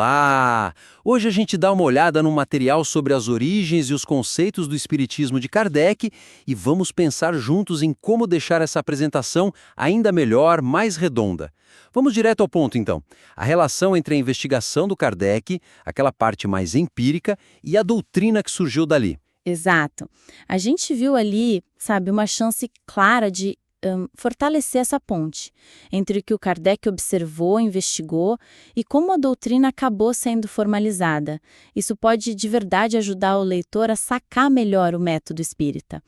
Olá! Hoje a gente dá uma olhada num material sobre as origens e os conceitos do Espiritismo de Kardec e vamos pensar juntos em como deixar essa apresentação ainda melhor, mais redonda. Vamos direto ao ponto, então. A relação entre a investigação do Kardec, aquela parte mais empírica, e a doutrina que surgiu dali. Exato. A gente viu ali, sabe, uma chance clara de fortalecer essa ponte entre o que o Kardec observou, investigou e como a doutrina acabou sendo formalizada. Isso pode de verdade ajudar o leitor a sacar melhor o método espírita.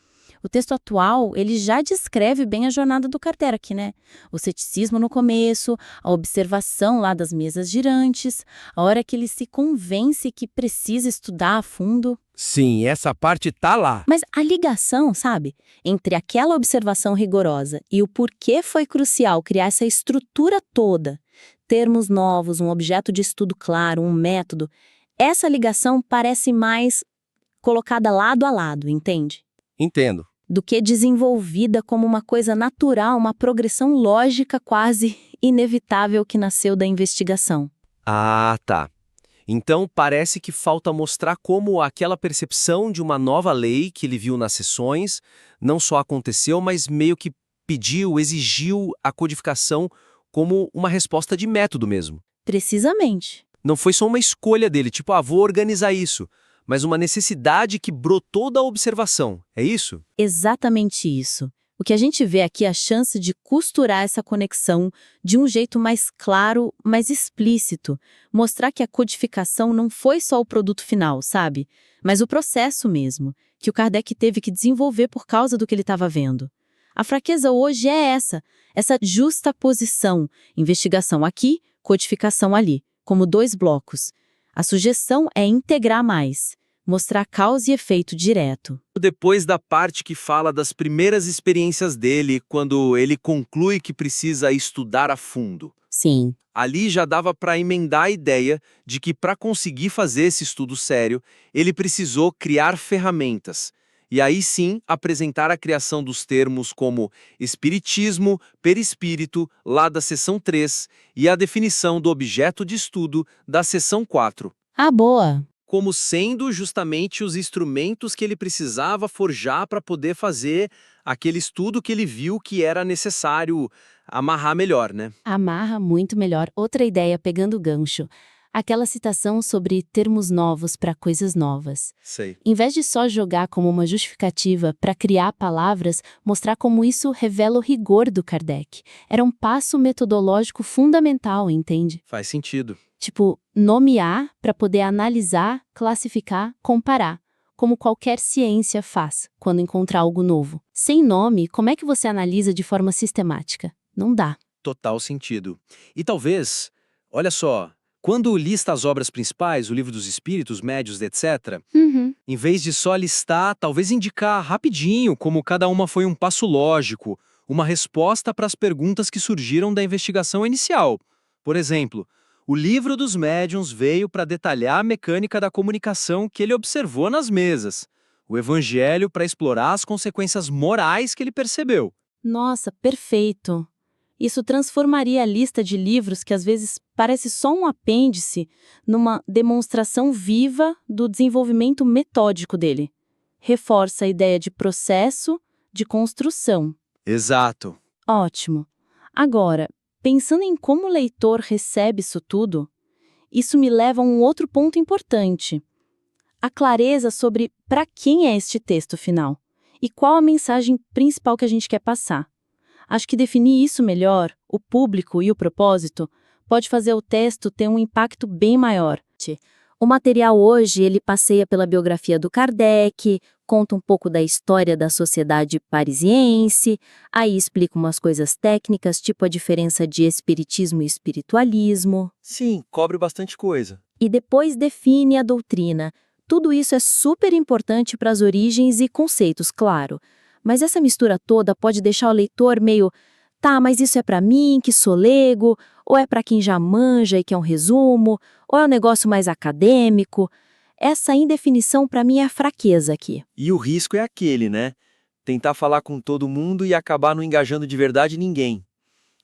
O texto atual, ele já descreve bem a jornada do Kardec, né? O ceticismo no começo, a observação lá das mesas girantes, a hora que ele se convence que precisa estudar a fundo. Sim, essa parte tá lá. Mas a ligação, sabe, entre aquela observação rigorosa e o porquê foi crucial criar essa estrutura toda, termos novos, um objeto de estudo claro, um método, essa ligação parece mais colocada lado a lado, entende? Entendo. Do que desenvolvida como uma coisa natural, uma progressão lógica quase inevitável que nasceu da investigação. Ah, tá. Então parece que falta mostrar como aquela percepção de uma nova lei que ele viu nas sessões não só aconteceu, mas meio que pediu, exigiu a codificação como uma resposta de método mesmo. Precisamente. Não foi só uma escolha dele, tipo, vou organizar isso, mas uma necessidade que brotou da observação. É isso? Exatamente isso. O que a gente vê aqui é a chance de costurar essa conexão de um jeito mais claro, mais explícito. Mostrar que a codificação não foi só o produto final, sabe? Mas o processo mesmo, que o Kardec teve que desenvolver por causa do que ele estava vendo. A fraqueza hoje é essa justaposição, investigação aqui, codificação ali, como dois blocos. A sugestão é integrar mais, mostrar causa e efeito direto. Depois da parte que fala das primeiras experiências dele, quando ele conclui que precisa estudar a fundo. Sim. Ali já dava para emendar a ideia de que para conseguir fazer esse estudo sério, ele precisou criar ferramentas. E aí sim apresentar a criação dos termos como espiritismo, perispírito, lá da seção 3, e a definição do objeto de estudo da seção 4. Ah, boa! Como sendo justamente os instrumentos que ele precisava forjar para poder fazer aquele estudo que ele viu que era necessário amarrar melhor, né? Amarra muito melhor. Outra ideia pegando o gancho. Aquela citação sobre termos novos para coisas novas. Sei. Em vez de só jogar como uma justificativa para criar palavras, mostrar como isso revela o rigor do Kardec. Era um passo metodológico fundamental, entende? Faz sentido. Tipo, nomear para poder analisar, classificar, comparar. Como qualquer ciência faz quando encontra algo novo. Sem nome, como é que você analisa de forma sistemática? Não dá. Total sentido. E talvez, olha só, quando lista as obras principais, o Livro dos Espíritos, Médiuns, etc., em vez de só listar, talvez indicar rapidinho como cada uma foi um passo lógico, uma resposta para as perguntas que surgiram da investigação inicial. Por exemplo, o Livro dos Médiuns veio para detalhar a mecânica da comunicação que ele observou nas mesas. O Evangelho para explorar as consequências morais que ele percebeu. Nossa, perfeito! Isso transformaria a lista de livros que às vezes parece só um apêndice numa demonstração viva do desenvolvimento metódico dele. Reforça a ideia de processo, de construção. Exato. Ótimo. Agora, pensando em como o leitor recebe isso tudo, isso me leva a um outro ponto importante. A clareza sobre para quem é este texto final e qual a mensagem principal que a gente quer passar. Acho que definir isso melhor, o público e o propósito, pode fazer o texto ter um impacto bem maior. O material hoje, ele passeia pela biografia do Kardec, conta um pouco da história da sociedade parisiense, aí explica umas coisas técnicas, tipo a diferença de espiritismo e espiritualismo. Sim, cobre bastante coisa. E depois define a doutrina. Tudo isso é super importante para as origens e conceitos, claro. Mas essa mistura toda pode deixar o leitor meio, tá, mas isso é para mim, que sou leigo, ou é para quem já manja e quer um resumo, ou é um negócio mais acadêmico. Essa indefinição para mim é a fraqueza aqui. E o risco é aquele, né? Tentar falar com todo mundo e acabar não engajando de verdade ninguém.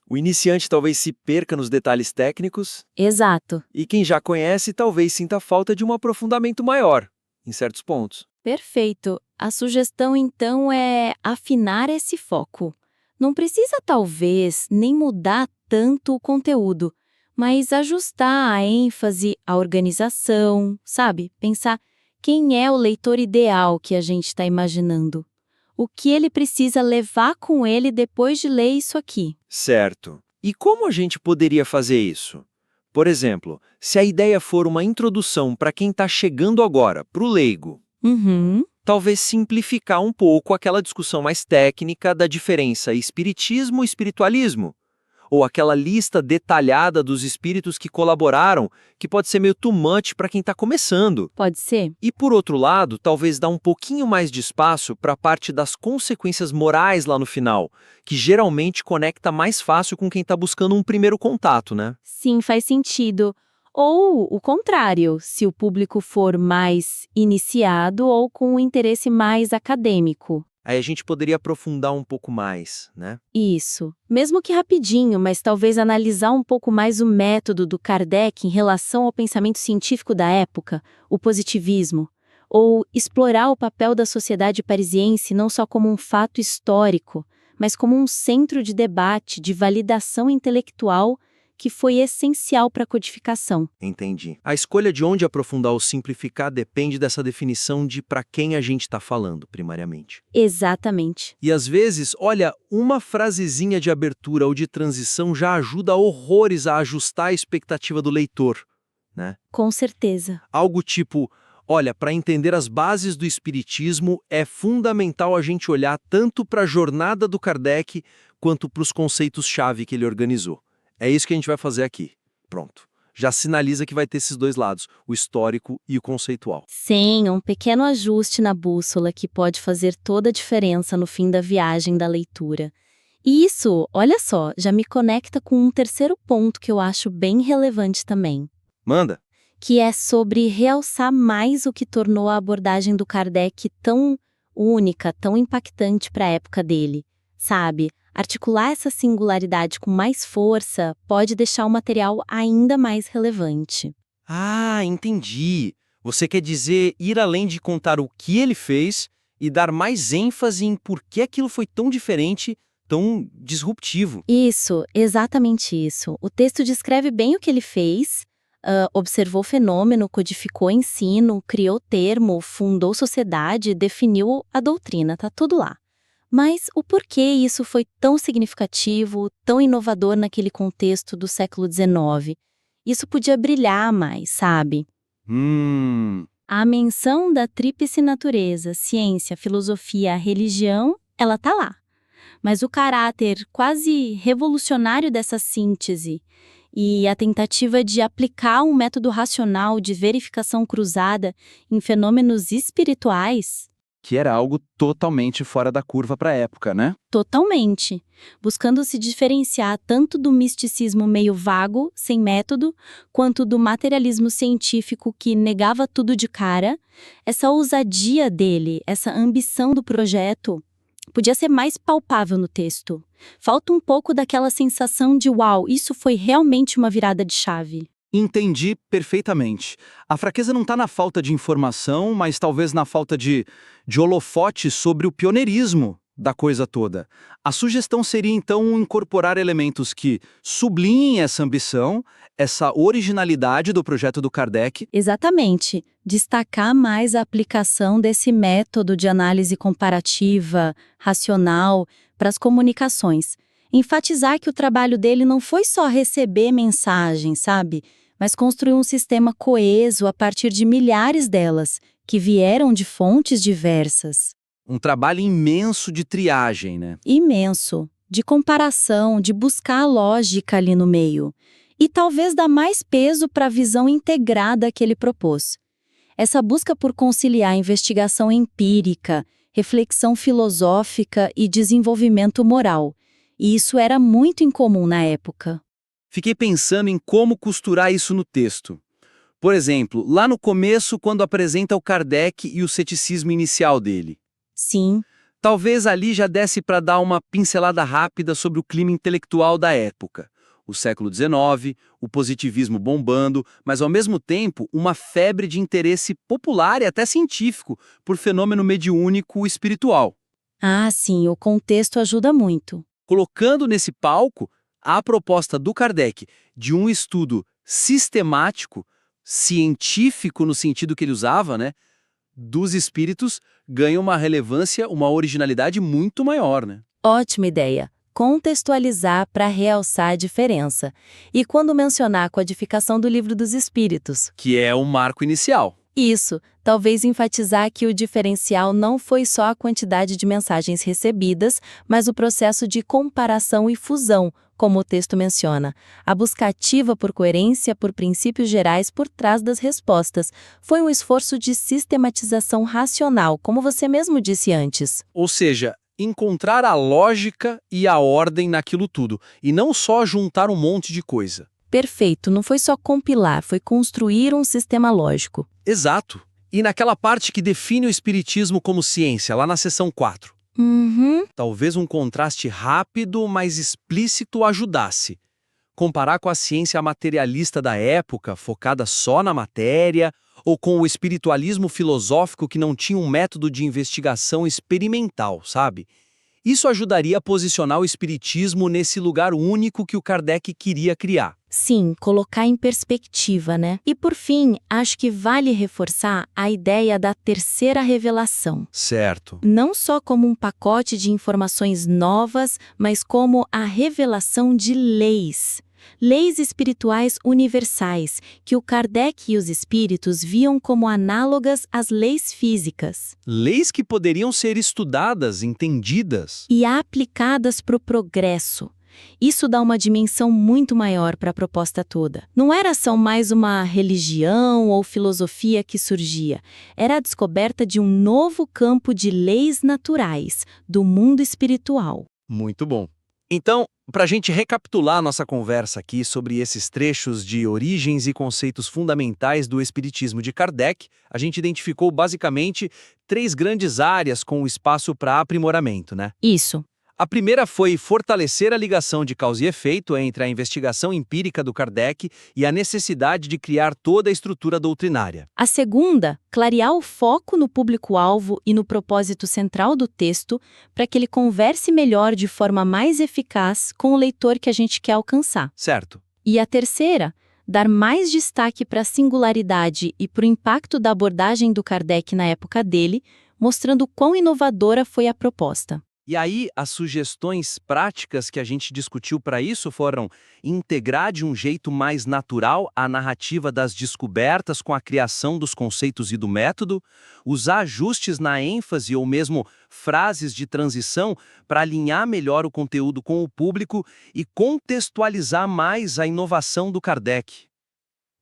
O iniciante talvez se perca nos detalhes técnicos, Exato. e quem já conhece talvez sinta falta de um aprofundamento maior, em certos pontos. Perfeito. A sugestão, então, é afinar esse foco. Não precisa, talvez, nem mudar tanto o conteúdo, mas ajustar a ênfase, a organização, sabe? Pensar quem é o leitor ideal que a gente está imaginando. O que ele precisa levar com ele depois de ler isso aqui. Certo. E como a gente poderia fazer isso? Por exemplo, se a ideia for uma introdução para quem está chegando agora, para o leigo, Uhum. talvez simplificar um pouco aquela discussão mais técnica da diferença espiritismo e espiritualismo, ou aquela lista detalhada dos espíritos que colaboraram, que pode ser meio too much para quem está começando. Pode ser? E por outro lado, talvez dar um pouquinho mais de espaço para a parte das consequências morais lá no final, que geralmente conecta mais fácil com quem está buscando um primeiro contato, né? Sim, faz sentido. Ou o contrário, se o público for mais iniciado ou com um interesse mais acadêmico. Aí a gente poderia aprofundar um pouco mais, né? Isso. Mesmo que rapidinho, mas talvez analisar um pouco mais o método do Kardec em relação ao pensamento científico da época, o positivismo. Ou explorar o papel da sociedade parisiense não só como um fato histórico, mas como um centro de debate, de validação intelectual que foi essencial para a codificação. Entendi. A escolha de onde aprofundar ou simplificar depende dessa definição de para quem a gente está falando, primariamente. Exatamente. E às vezes, olha, uma frasezinha de abertura ou de transição já ajuda horrores a ajustar a expectativa do leitor, né? Com certeza. Algo tipo, olha, para entender as bases do espiritismo, é fundamental a gente olhar tanto para a jornada do Kardec quanto para os conceitos-chave que ele organizou. É isso que a gente vai fazer aqui. Pronto. Já sinaliza que vai ter esses dois lados, o histórico e o conceitual. Sim, um pequeno ajuste na bússola que pode fazer toda a diferença no fim da viagem da leitura. E isso, olha só, já me conecta com um terceiro ponto que eu acho bem relevante também, Manda. que é sobre realçar mais o que tornou a abordagem do Kardec tão única, tão impactante para a época dele. Sabe, articular essa singularidade com mais força pode deixar o material ainda mais relevante. Ah, entendi. Você quer dizer ir além de contar o que ele fez e dar mais ênfase em por que aquilo foi tão diferente, tão disruptivo. Isso, exatamente isso. O texto descreve bem o que ele fez, observou o fenômeno, codificou ensino, criou termo, fundou sociedade, definiu a doutrina, tá tudo lá. Mas o porquê isso foi tão significativo, tão inovador naquele contexto do século XIX? Isso podia brilhar mais, sabe? A menção da tríplice natureza, ciência, filosofia, religião, ela tá lá. Mas o caráter quase revolucionário dessa síntese e a tentativa de aplicar um método racional de verificação cruzada em fenômenos espirituais, Que era algo totalmente fora da curva para a época, né? totalmente, buscando se diferenciar tanto do misticismo meio vago, sem método, quanto do materialismo científico que negava tudo de cara, essa ousadia dele, essa ambição do projeto, podia ser mais palpável no texto. Falta um pouco daquela sensação de uau, isso foi realmente uma virada de chave. Entendi perfeitamente. A fraqueza não está na falta de informação, mas talvez na falta de holofote sobre o pioneirismo da coisa toda. A sugestão seria, então, incorporar elementos que sublinhem essa ambição, essa originalidade do projeto do Kardec. Exatamente. Destacar mais a aplicação desse método de análise comparativa, racional, para as comunicações. Enfatizar que o trabalho dele não foi só receber mensagens, sabe? Mas construir um sistema coeso a partir de milhares delas, que vieram de fontes diversas. Um trabalho imenso de triagem, né? Imenso. De comparação, de buscar a lógica ali no meio. E talvez dar mais peso para a visão integrada que ele propôs. Essa busca por conciliar investigação empírica, reflexão filosófica e desenvolvimento moral. E isso era muito incomum na época. Fiquei pensando em como costurar isso no texto. Por exemplo, lá no começo, quando apresenta o Kardec e o ceticismo inicial dele. Sim, Talvez ali já desse para dar uma pincelada rápida sobre o clima intelectual da época. O século XIX, o positivismo bombando, mas ao mesmo tempo uma febre de interesse popular e até científico por fenômeno mediúnico espiritual. Ah, sim, o contexto ajuda muito. Colocando nesse palco a proposta do Kardec de um estudo sistemático, científico no sentido que ele usava, né, dos espíritos, ganha uma relevância, uma originalidade muito maior, né? Ótima ideia. Contextualizar para realçar a diferença. E quando mencionar a codificação do Livro dos Espíritos? Que é o marco inicial. Isso, talvez enfatizar que o diferencial não foi só a quantidade de mensagens recebidas, mas o processo de comparação e fusão, como o texto menciona. A busca ativa por coerência, por princípios gerais por trás das respostas. Foi um esforço de sistematização racional, como você mesmo disse antes. Ou seja, encontrar a lógica e a ordem naquilo tudo, e não só juntar um monte de coisa. Perfeito, não foi só compilar, foi construir um sistema lógico. Exato. E naquela parte que define o espiritismo como ciência, lá na seção 4. Talvez um contraste rápido, mas explícito ajudasse. Comparar com a ciência materialista da época, focada só na matéria, ou com o espiritualismo filosófico que não tinha um método de investigação experimental, sabe? Isso ajudaria a posicionar o espiritismo nesse lugar único que o Kardec queria criar. Sim, colocar em perspectiva, né? E por fim, acho que vale reforçar a ideia da terceira revelação. Certo. Não só como um pacote de informações novas, mas como a revelação de leis. Leis espirituais universais, que o Kardec e os espíritos viam como análogas às leis físicas. Leis que poderiam ser estudadas, entendidas. E aplicadas para o progresso. Isso dá uma dimensão muito maior para a proposta toda. Não era só mais uma religião ou filosofia que surgia. Era a descoberta de um novo campo de leis naturais, do mundo espiritual. Muito bom. Então, para a gente recapitular a nossa conversa aqui sobre esses trechos de origens e conceitos fundamentais do Espiritismo de Kardec, a gente identificou basicamente 3 grandes áreas com espaço para aprimoramento, né? Isso. A primeira foi fortalecer a ligação de causa e efeito entre a investigação empírica do Kardec e a necessidade de criar toda a estrutura doutrinária. A segunda, clarear o foco no público-alvo e no propósito central do texto para que ele converse melhor de forma mais eficaz com o leitor que a gente quer alcançar. Certo. E a terceira, dar mais destaque para a singularidade e para o impacto da abordagem do Kardec na época dele, mostrando quão inovadora foi a proposta. E aí, as sugestões práticas que a gente discutiu para isso foram integrar de um jeito mais natural a narrativa das descobertas com a criação dos conceitos e do método, usar ajustes na ênfase ou mesmo frases de transição para alinhar melhor o conteúdo com o público e contextualizar mais a inovação do Kardec.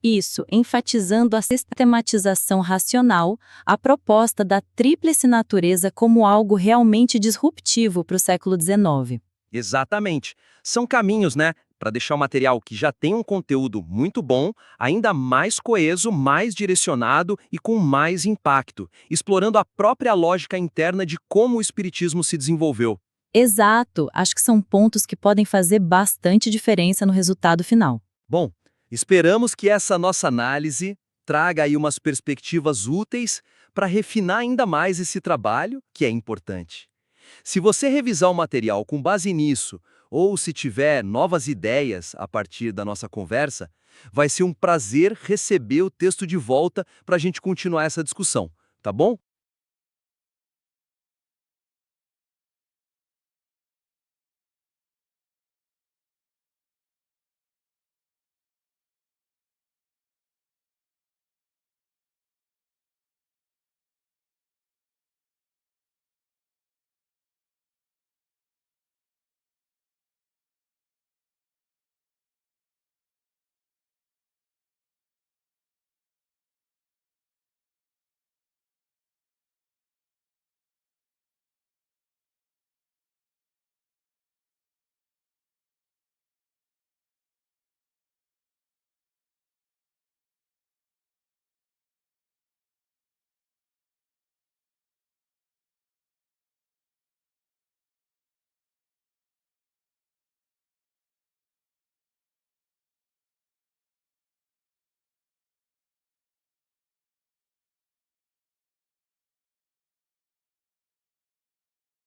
Isso, enfatizando a sistematização racional, a proposta da tríplice natureza como algo realmente disruptivo para o século XIX. Exatamente. São caminhos, né, para deixar o material que já tem um conteúdo muito bom, ainda mais coeso, mais direcionado e com mais impacto, explorando a própria lógica interna de como o espiritismo se desenvolveu. Exato, acho que são pontos que podem fazer bastante diferença no resultado final. Bom, esperamos que essa nossa análise traga aí umas perspectivas úteis para refinar ainda mais esse trabalho, que é importante. Se você revisar o material com base nisso, ou se tiver novas ideias a partir da nossa conversa, vai ser um prazer receber o texto de volta para a gente continuar essa discussão, tá bom?